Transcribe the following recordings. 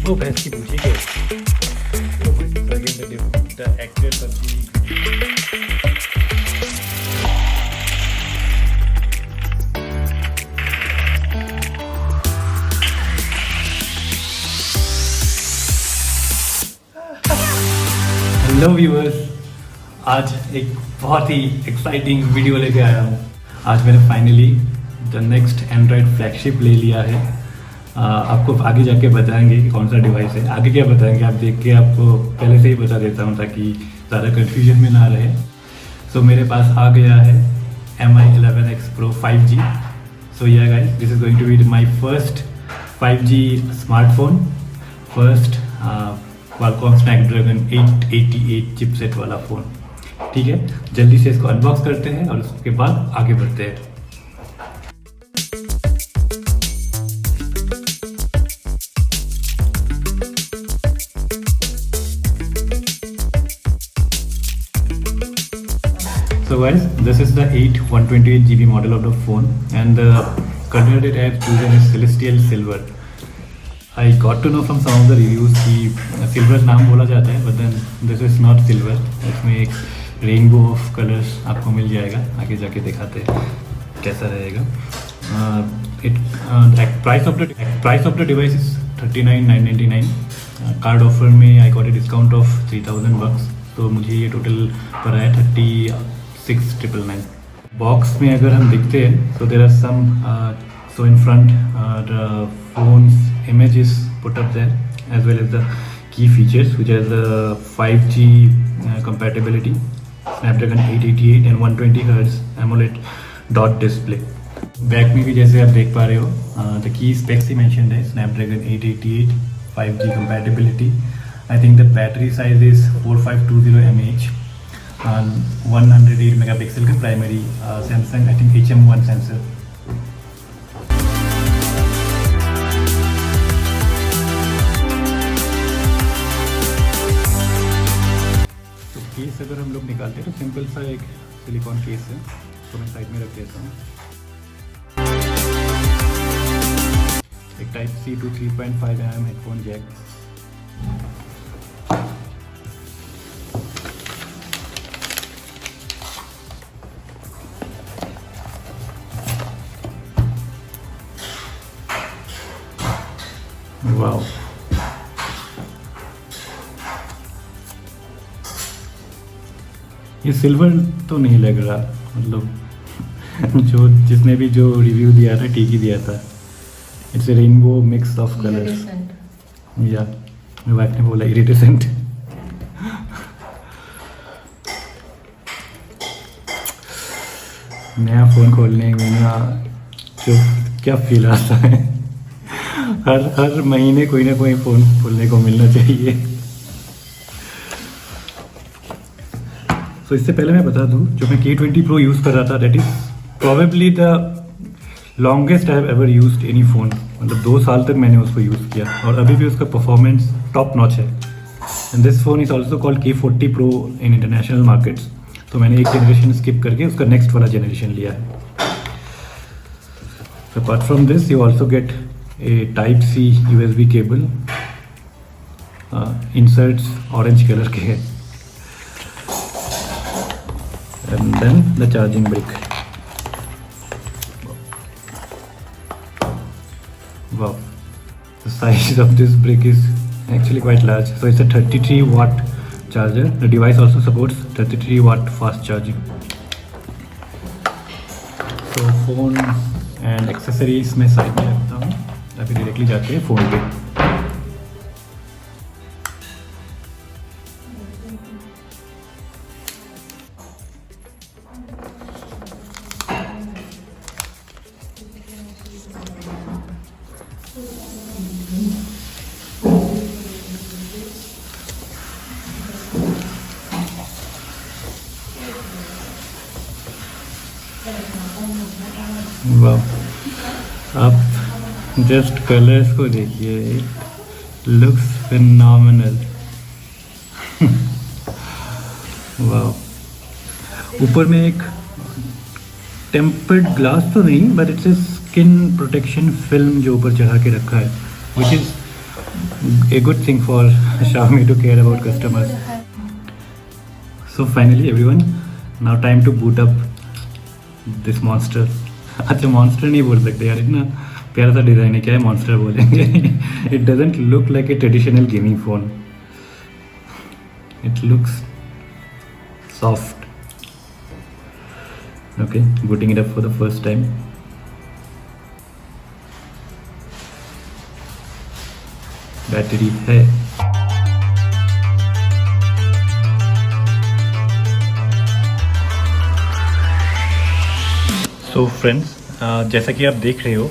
वो भैंस की पूछी के द एक्टर सब्जी। हेलो व्यूअर्स, आज एक बहुत ही एक्साइटिंग वीडियो लेके आया हूँ। आज मैंने finally the next Android flagship ले लिया है। आपको आगे जाके बताएंगे कि कौन सा डिवाइस है। आगे क्या बताएंगे आप देख के, आपको पहले से ही बता देता हूँ ताकि ज़्यादा कन्फ्यूजन में ना रहे। सो मेरे पास आ गया है MI 11X Pro 5G। So yeah guys, this is going to be my first 5G smartphone, first Qualcomm Snapdragon 888 chipset वाला फ़ोन। ठीक है, जल्दी से इसको अनबॉक्स करते हैं और उसके बाद आगे बढ़ते हैं। So guys, this is the 128GB model of the phone and the color that I have chosen is Celestial Silver. I got to know from some of the reviews कि सिल्वर नाम बोला जाता है, but then this is not silver। इसमें एक rainbow of colours आपको मिल जाएगा। आगे जाके दिखाते हैं कैसा रहेगा। Price of the device is 39,999। Card offer में I got a discount of 3,000 bucks, तो मुझे ये टोटल पर आया 36,999। बॉक्स में अगर हम देखते हैं तो there are some so in front the phone's image is put up there, as well as the key features which has the 5G compatibility, Snapdragon 888 and 120Hz AMOLED dot display। Back में भी जैसे आप देख पा रहे हो the key specs he mentioned है, Snapdragon 888 5G compatibility। I think the battery size is 4520 mAh and 108 megapixel का primary Samsung I think HM1 sensor। Case अगर हम लोग निकालते हैं तो सिंपल सा एक सिलिकॉन केस है, तो मैं साइड में रख देता हूँ। एक Type-C to 3.5mm headphone jack, wow ये सिल्वर तो नहीं लग रहा, मतलब जिसने भी जो रिव्यू दिया था ठीक ही दिया था। It's a rainbow mix of colours. या मेरी वाइफ ने बोला इरिटेसेंट। नया फ़ोन खोलने में ना जो क्या फील आता है, हर महीने कोई ना कोई फ़ोन खोलने को मिलना चाहिए। तो इससे पहले मैं बता दूं, जो मैं K20 Pro यूज़ कर रहा था, that is probably the longest I have ever used any phone. मतलब 2 साल तक मैंने उसको यूज़ किया और अभी भी उसका परफॉर्मेंस टॉप नॉच है। And this phone is also called K40 Pro in international markets. तो मैंने एक जनरेशन स्किप करके उसका नेक्स्ट वाला जनरेशन लिया है। Apart from this you also get A Type-C USB cable, inserts orange colour के है, and then the charging brick। Wow, the size of this brick is actually quite large। So it's a 33 watt charger। The device also supports 33 watt fast charging। So phone and accessories मैं side में रखता हूँ, अभी directly जाते हैं phone पे। वाह, आप जस्ट कलर्स को देखिए, इट लुक्स फिनोमिनल। वाह, ऊपर में एक टेम्पर्ड ग्लास तो नहीं, but it's a skin protection film जो ऊपर चढ़ा के रखा है, which is A good thing for Xiaomi to care about customers. So finally everyone, now time to boot up this monster. अच्छा monster नहीं बोल सकते यार, इतना प्यारा सा डिज़ाइन है, क्या है monster बोलेंगे. It doesn't look like a traditional gaming phone. It looks soft. Okay, booting it up for the first time. Battery है. सो फ्रेंड्स, जैसा कि आप देख रहे हो,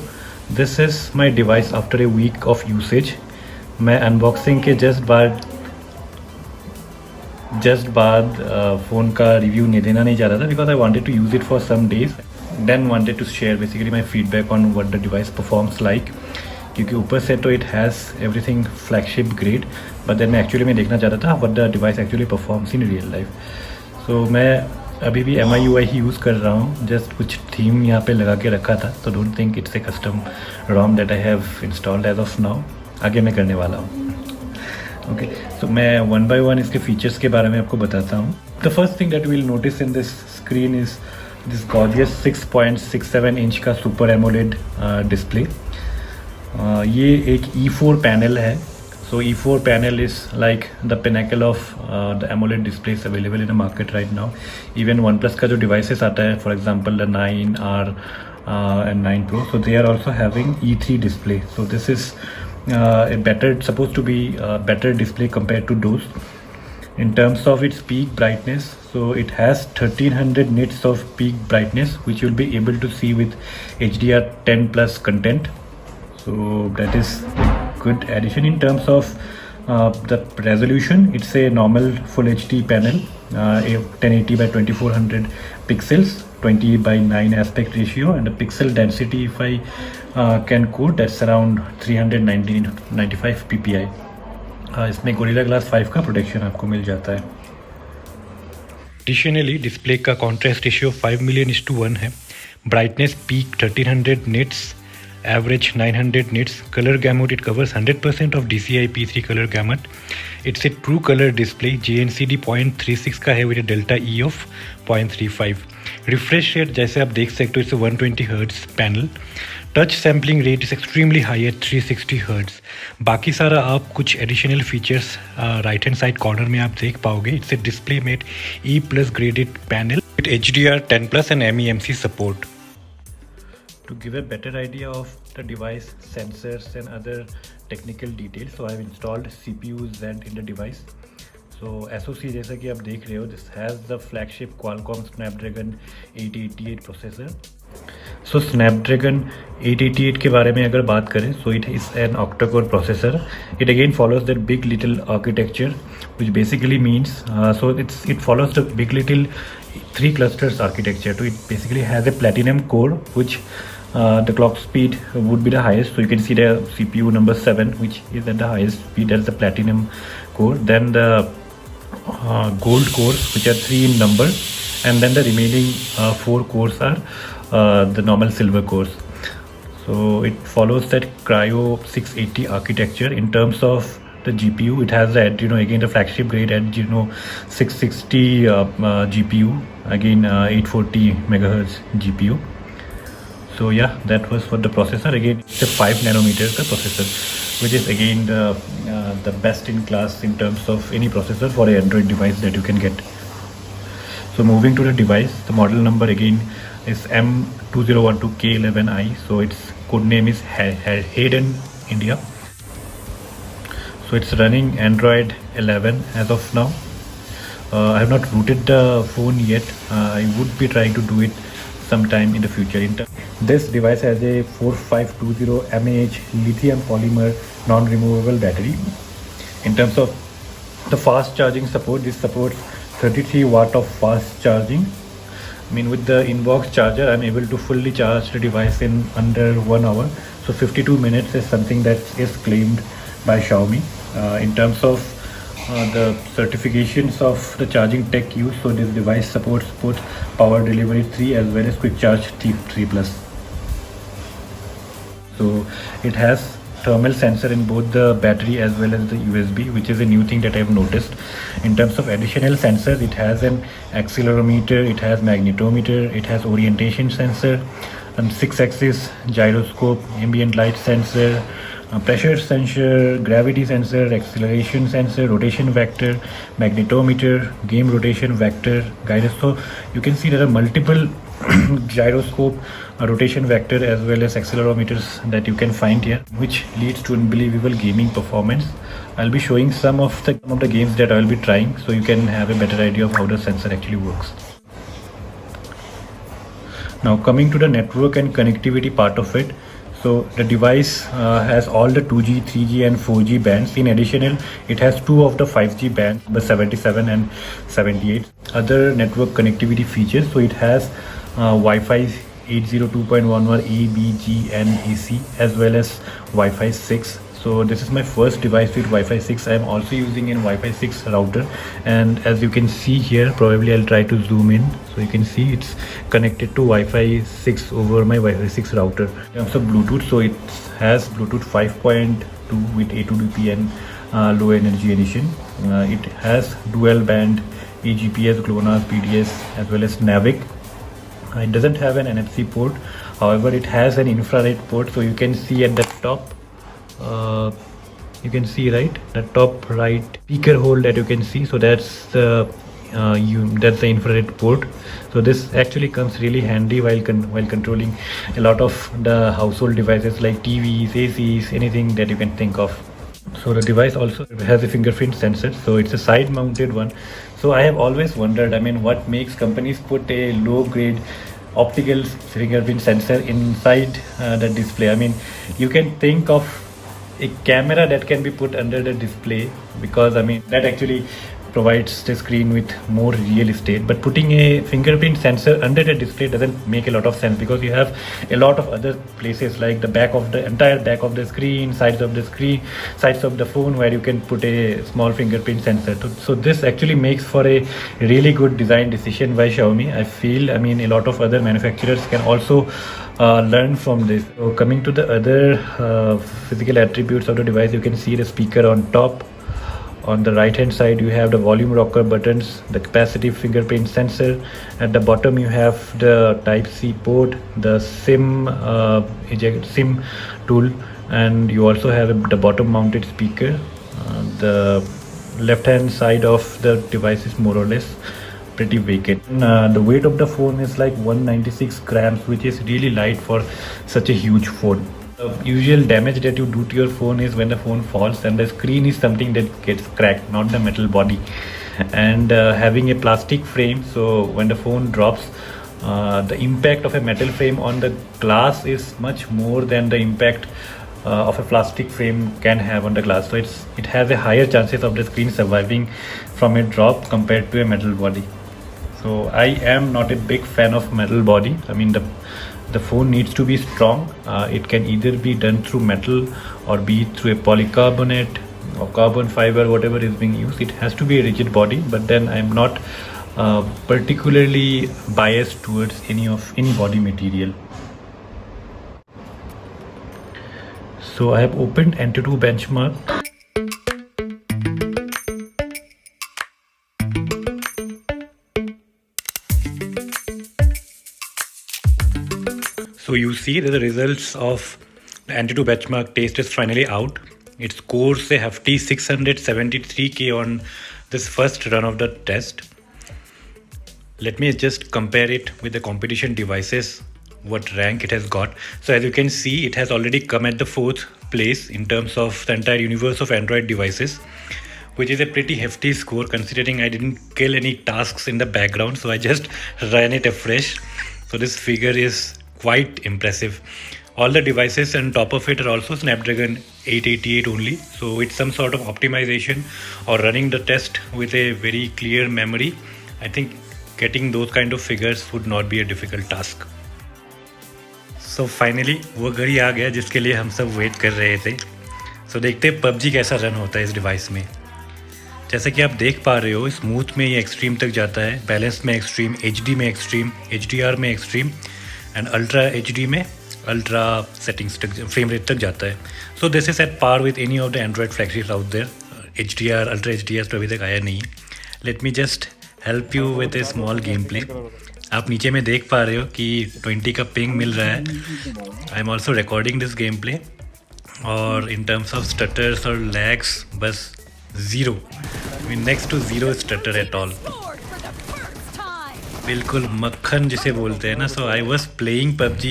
this is my device after a week of usage. मैं unboxing के just बाद फ़ोन का रिव्यू नहीं देना नहीं चाह रहा था, because I wanted to use it for some days, then wanted to share basically my feedback on what the device performs like. क्योंकि ऊपर से तो it has everything flagship grade, but then मैं एक्चुअली में देखना चाहता था what the device actually performs in real life. So मैं अभी भी MIUI ही यूज़ कर रहा हूँ, जस्ट कुछ थीम यहाँ पे लगा के रखा था. So don't think it's a custom ROM that I have installed as of now. आगे मैं करने वाला हूँ. ओके, सो मैं वन बाय वन इसके फीचर्स के बारे में आपको बताता हूँ. The first thing that will notice in this screen is this gorgeous 6.67 inch का सुपर एमोलेड डिस्प्ले. ये एक E4 पैनल है. So E4 panel is like the pinnacle of the AMOLED displace available in the market right now. Even OnePlus का जो devices आता है, for example the 9R and 9 Pro, so they are also having E3 display. So this is supposed to be a better display compared to those. In terms of its peak brightness, so it has 1300 nits of peak brightness, which you'll be able to see with HDR10 plus content. So that is a good addition. In terms of the resolution, it's a normal full HD panel, 1080 by 2400 pixels, 20 by 9 aspect ratio, and the pixel density, if I can quote, that's around 395 ppi. इसमें Gorilla Glass 5 का protection आपको मिल जाता है. Additionally display का contrast ratio 5 million:1 है. Brightness peak 1300 nits, average 900 nits. Color gamut, it covers 100% of DCI P3 color gamut. It's a true color display. JNCD 0.36 का है with a delta E of 0.35. Refresh rate जैसे आप देख सकते हो, it's a 120 Hz panel. Touch sampling rate is extremely high at 360 Hz. बाकी सारा आप कुछ additional features right hand side corner में आप देख पाओगे. It's a display made E+ graded panel with HDR10 plus and MEMC support. To give a better idea of the device, sensors and other technical details, so I have installed CPU Zen in the device. So SoC जैसा कि आप देख रहे हो, this has the flagship Qualcomm Snapdragon 888 processor. So Snapdragon 888 के बारे में अगर बात करें, so it is an octa-core processor. It again follows that big little architecture, which basically means it follows the big little 3 clusters architecture. So it basically has a platinum core, which the clock speed would be the highest. So you can see the CPU number 7, which is at the highest speed. That's the platinum core. Then the gold cores, which are 3 in number, and then the remaining 4 cores are the normal silver cores. So it follows that Cryo 680 architecture. In terms of the GPU, it has the Adreno, again the flagship grade Adreno 660 GPU, again 840 MHz GPU. So yeah, that was for the processor. Again, it's a 5 nanometer का processor, which is again the best in class in terms of any processor for an Android device that you can get. So moving to the device, the model number again is M2012K11i. So its code name is Hayden India. So it's running Android 11 as of now. I have not rooted the phone yet. I would be trying to do it sometime in the future. This device has a 4520 mAh lithium polymer non-removable battery. In terms of the fast charging support, this supports 33 watt of fast charging. I mean, with the inbox charger, I'm able to fully charge the device in under 1 hour. So 52 minutes is something that is claimed by Xiaomi. In terms of the certifications of the charging tech used, so this device supports both Power Delivery 3 as well as Quick Charge 3 Plus. So it has thermal sensor in both the battery as well as the USB, which is a new thing that I've noticed. In terms of additional sensors, it has an accelerometer, it has magnetometer, it has orientation sensor, and 6-axis gyroscope, ambient light sensor, pressure sensor, gravity sensor, acceleration sensor, rotation vector, magnetometer, game rotation vector, guidance. So you can see there are multiple gyroscope, rotation vector as well as accelerometers that you can find here, which leads to unbelievable gaming performance. I'll be showing some of the games that I'll be trying, so you can have a better idea of how the sensor actually works. Now coming to the network and connectivity part of it. So the device has all the 2G, 3G and 4G bands. In addition, it has 2 of the 5G bands, the 77 and 78. Other network connectivity features. So it has Wi-Fi 802.11 A, B, G and AC, as well as Wi-Fi 6. So this is my first device with Wi-Fi 6. I am also using a Wi-Fi 6 router, and as you can see here, probably I'll try to zoom in so you can see it's connected to Wi-Fi 6 over my Wi-Fi 6 router. In terms of Bluetooth, so it has Bluetooth 5.2 with A2DP and low energy edition. It has dual band eGPS, GLONASS, PDS as well as NAVIC. It doesn't have an NFC port, however it has an infrared port. So you can see at the top, you can see right the top right speaker hole that you can see. So that's the that's the infrared port. So this actually comes really handy while controlling a lot of the household devices like TVs, ACs, anything that you can think of. So the device also has a fingerprint sensor, so it's a side mounted one. So I have always wondered, I mean, what makes companies put a low grade optical fingerprint sensor inside the display? I mean, you can think of a camera that can be put under the display, because I mean that actually provides the screen with more real estate, but putting a fingerprint sensor under the display doesn't make a lot of sense, because you have a lot of other places like the back of the entire back of the screen, sides of the phone, where you can put a small fingerprint sensor. So this actually makes for a really good design decision by Xiaomi, I feel. I mean, a lot of other manufacturers can also learn from this. So coming to the other physical attributes of the device, you can see the speaker on top. On the right hand side you have the volume rocker buttons, the capacitive fingerprint sensor. At the bottom you have the Type-C port, the SIM tool, and you also have the bottom mounted speaker. The left hand side of the device is more or less pretty vacant. The weight of the phone is like 196 grams, which is really light for such a huge phone. The usual damage that you do to your phone is when the phone falls, and the screen is something that gets cracked, not the metal body. And having a plastic frame, so when the phone drops, the impact of a metal frame on the glass is much more than the impact of a plastic frame can have on the glass. So it has a higher chances of the screen surviving from a drop compared to a metal body. So I am not a big fan of metal body. I mean, the phone needs to be strong. It can either be done through metal or be through a polycarbonate or carbon fiber, whatever is being used. It has to be a rigid body, but then I'm not particularly biased towards any body material. So I have opened AnTuTu Benchmark. So you see that the results of the AnTuTu Benchmark test is finally out. It scores a hefty 673K on this first run of the test. Let me just compare it with the competition devices, what rank it has got. So as you can see, it has already come at the 4th place in terms of the entire universe of Android devices, which is a pretty hefty score considering I didn't kill any tasks in the background, so I just ran it afresh. So this figure is quite impressive. All the devices on top of it are also Snapdragon 888 only, so it's some sort of optimization or running the test with a very clear memory. I think getting those kind of figures would not be a difficult task. So finally वो घड़ी आ गया जिसके लिए हम सब wait कर रहे थे. So देखते हैं PUBG कैसा रन होता है इस डिवाइस में. जैसा कि आप देख पा रहे हो, स्मूथ में ये एक्सट्रीम तक जाता है, बैलेंस में एक्सट्रीम, HD में एक्सट्रीम, HDR में एक्सट्रीम एंड अल्ट्रा HD में अल्ट्रा सेटिंग्स तक, फ्रेम रेट तक जाता है. So this is at par with any of the Android flagships out there. HDR, ultra HDR तो अभी तक आया नहीं. Let me just help you with a small gameplay. आप नीचे में देख पा रहे हो कि 20 का पिंग मिल रहा है. I am also recording this game play. और इन टर्म्स ऑफ स्टटर्स और लैग्स बस zero, next to zero stutter at all. बिल्कुल मक्खन जिसे बोलते हैं ना. So I was playing PUBG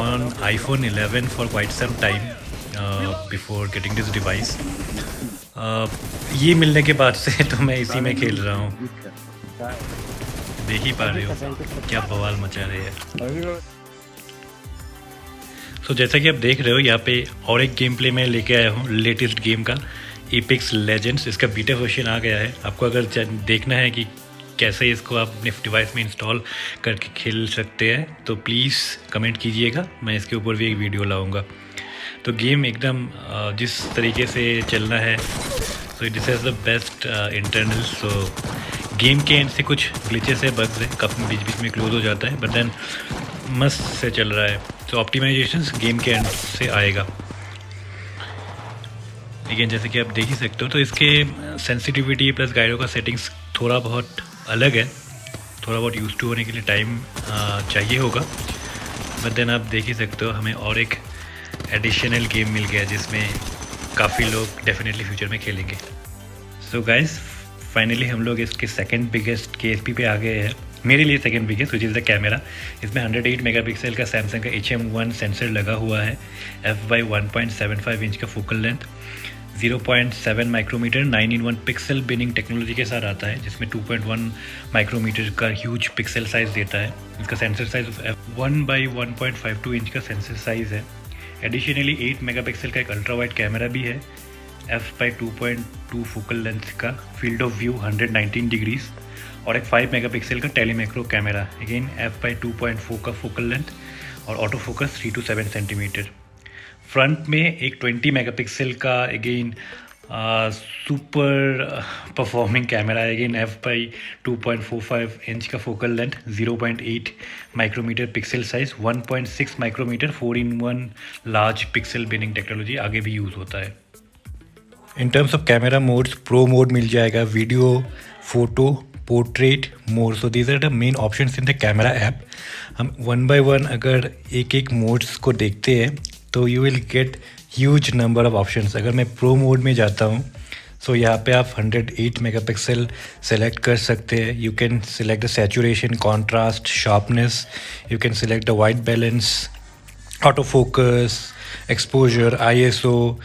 on iPhone 11 for quite some time before getting this device. ये मिलने के बाद से तो मैं इसी में खेल रहा हूँ. देख ही पा रहे हो क्या बवाल मचा रहे हैं. सो जैसा कि आप देख रहे हो यहाँ पे और एक गेम प्ले मैं लेके आया हूँ लेटेस्ट गेम का, एपेक्स लेजेंड्स. इसका बीटा वर्जन आ गया है. आपको अगर देखना है कि कैसे इसको आप अपने डिवाइस में इंस्टॉल करके खेल सकते हैं तो प्लीज़ कमेंट कीजिएगा. मैं इसके ऊपर भी एक वीडियो लाऊंगा. तो गेम एकदम जिस तरीके से चलना है, so this is the best internal. So game के एंड से कुछ ग्लिचेस है, बग्स है, कब बीच बीच में क्लोज हो जाता है, बट देन मस्त से चल रहा है. तो ऑप्टिमाइजेशंस गेम के एंड से आएगा. लेकिन जैसे कि आप देख ही सकते हो तो इसके सेंसिटिविटी प्लस गाइरो का सेटिंग्स थोड़ा बहुत अलग है. थोड़ा बहुत यूज टू होने के लिए टाइम चाहिए होगा. बट देन आप देख ही सकते हो हमें और एक एडिशनल गेम मिल गया जिसमें काफ़ी लोग डेफिनेटली फ्यूचर में खेलेंगे. सो गाइस, फाइनली हम लोग इसके सेकंड बिगेस्ट KSP पे आ गए हैं. मेरे लिए second biggest which is the camera. इसमें 108 मेगापिक्सल का सैमसंग का HM1 सेंसर लगा हुआ है. f/1.75 इंच का focal length, 0.7 micrometre 9:1 pixel binning technology के साथ आता है, जिसमें 2.1 माइक्रोमीटर का ह्यूज पिक्सल साइज़ देता है. इसका सेंसर साइज 1/1.52 इंच का सेंसर साइज़ है. एडिशनली 8 मेगापिक्सल का एक अल्ट्रा वाइड कैमरा भी है. f/2.2 फोकल लेंथ का, फील्ड ऑफ व्यू 119 डिग्रीज, और एक 5 मेगापिक्सल का टेलीमैक्रो कैमरा, अगेन f/2.4 का फोकल लेंथ और auto focus 3 to 7 centimetre. Front में एक 20 मेगापिक्सल का अगेन सुपर परफॉर्मिंग कैमरा है. अगेन f/2.45 इंच का focal length, 0.8 micrometre pixel size, 1.6 micrometre 4-in-1 large pixel binning technology आगे भी यूज़ होता है. In terms of camera modes, pro mode मिल जाएगा, video, photo, portrait, more. So these are the main options in the camera app. हम one by one अगर एक एक मोड्स को देखते हैं तो you will gate huge number of options. अगर मैं प्रो मोड में जाता हूँ सो यहाँ पे आप 108 मेगापिक्सल सेलेक्ट कर सकते हैं. You can select the saturation, contrast, sharpness. You can select the white balance, auto focus, exposure, ISO.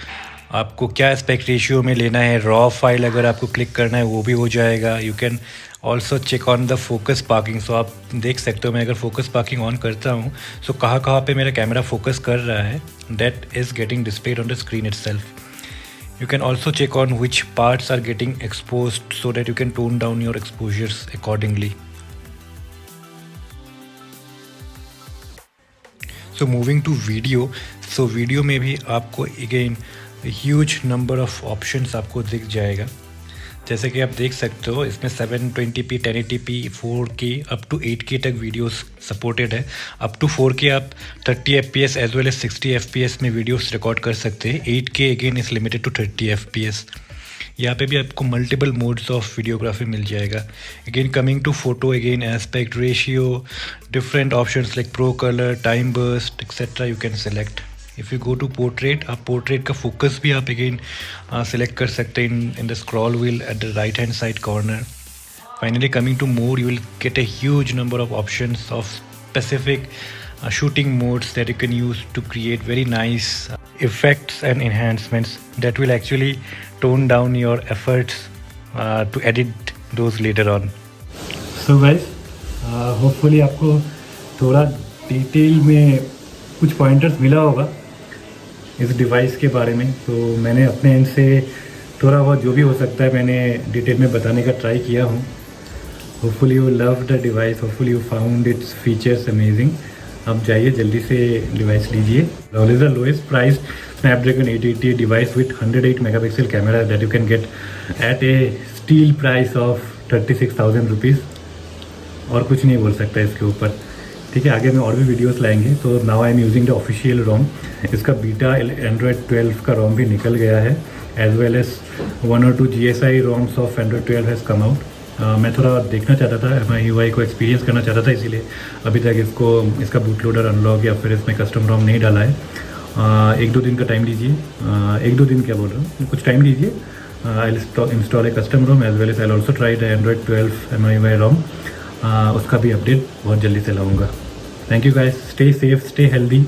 आपको क्या एस्पेक्ट रेशियो में लेना है, रॉ फाइल अगर आपको क्लिक करना है वो भी हो जाएगा. You can also check on the focus parking. सो आप देख सकते हो मैं अगर फोकस पार्किंग ऑन करता हूँ सो कहाँ पे मेरा कैमरा फोकस कर रहा है, that is getting displayed on the screen itself. You can also check on which parts are getting exposed so that you can tone down your exposures accordingly. So moving to video. So video में भी आपको again huge number of options आपको दिख जाएगा. जैसे कि आप देख सकते हो इसमें 720p, 1080p, 4K up to 8K तक वीडियोस सपोर्टेड है. अप टू 4K आप 30 FPS as well as 60 FPS में वीडियोस रिकॉर्ड कर सकते हैं. 8K again is limited to 30 FPS. यहाँ पे भी आपको मल्टीपल मोड्स ऑफ वीडियोग्राफी मिल जाएगा. Again coming to photo, again aspect ratio, different options like pro colour, time burst etcetera you can select. If you go to portrait, आप portrait का focus भी आप अगेन सेलेक्ट कर सकते हैं in the scroll wheel at the right hand side corner. Finally coming to mode, you will get a huge number of options of specific shooting modes that you can use to create very nice effects and enhancements that will actually tone down your efforts to edit those later on. So guys, hopefully आपको थोड़ा detail में कुछ pointers मिला होगा इस device के बारे में. तो मैंने अपने एंड से थोड़ा बहुत जो भी हो सकता है मैंने डिटेल में बताने का ट्राई किया हूँ. Hopefully you love the device, hopefully you found its features amazing. आप जाइए जल्दी से डिवाइस लीजिए. All is the lowest price Snapdragon 880 device with 108 megapixel camera that you can get at a steal price of 36,000 rupees. और कुछ नहीं बोल सकता इसके ऊपर. ठीक है, आगे में और भी वीडियोस लाएंगे। तो now I am using the official ROM. इसका बीटा एंड्रॉयड 12 का रोम भी निकल गया है, एज वेल एज 1 और 2 GSI roams of Android 12 has come out. मैं थोड़ा देखना चाहता था, MIUI को एक्सपीरियंस करना चाहता था, इसीलिए अभी तक इसका बूट लोडर अनलॉक या फिर इसमें कस्टम रोम नहीं डाला है। 1-2 दिन का टाइम लीजिए, 1-2 दिन क्या बोल रहा हूँ, कुछ टाइम लीजिए। I will install a custom ROM as well as I also try the Android 12 MIUI ROM. उसका भी अपडेट बहुत जल्दी से लाऊंगा। Thank you guys, stay safe, stay healthy.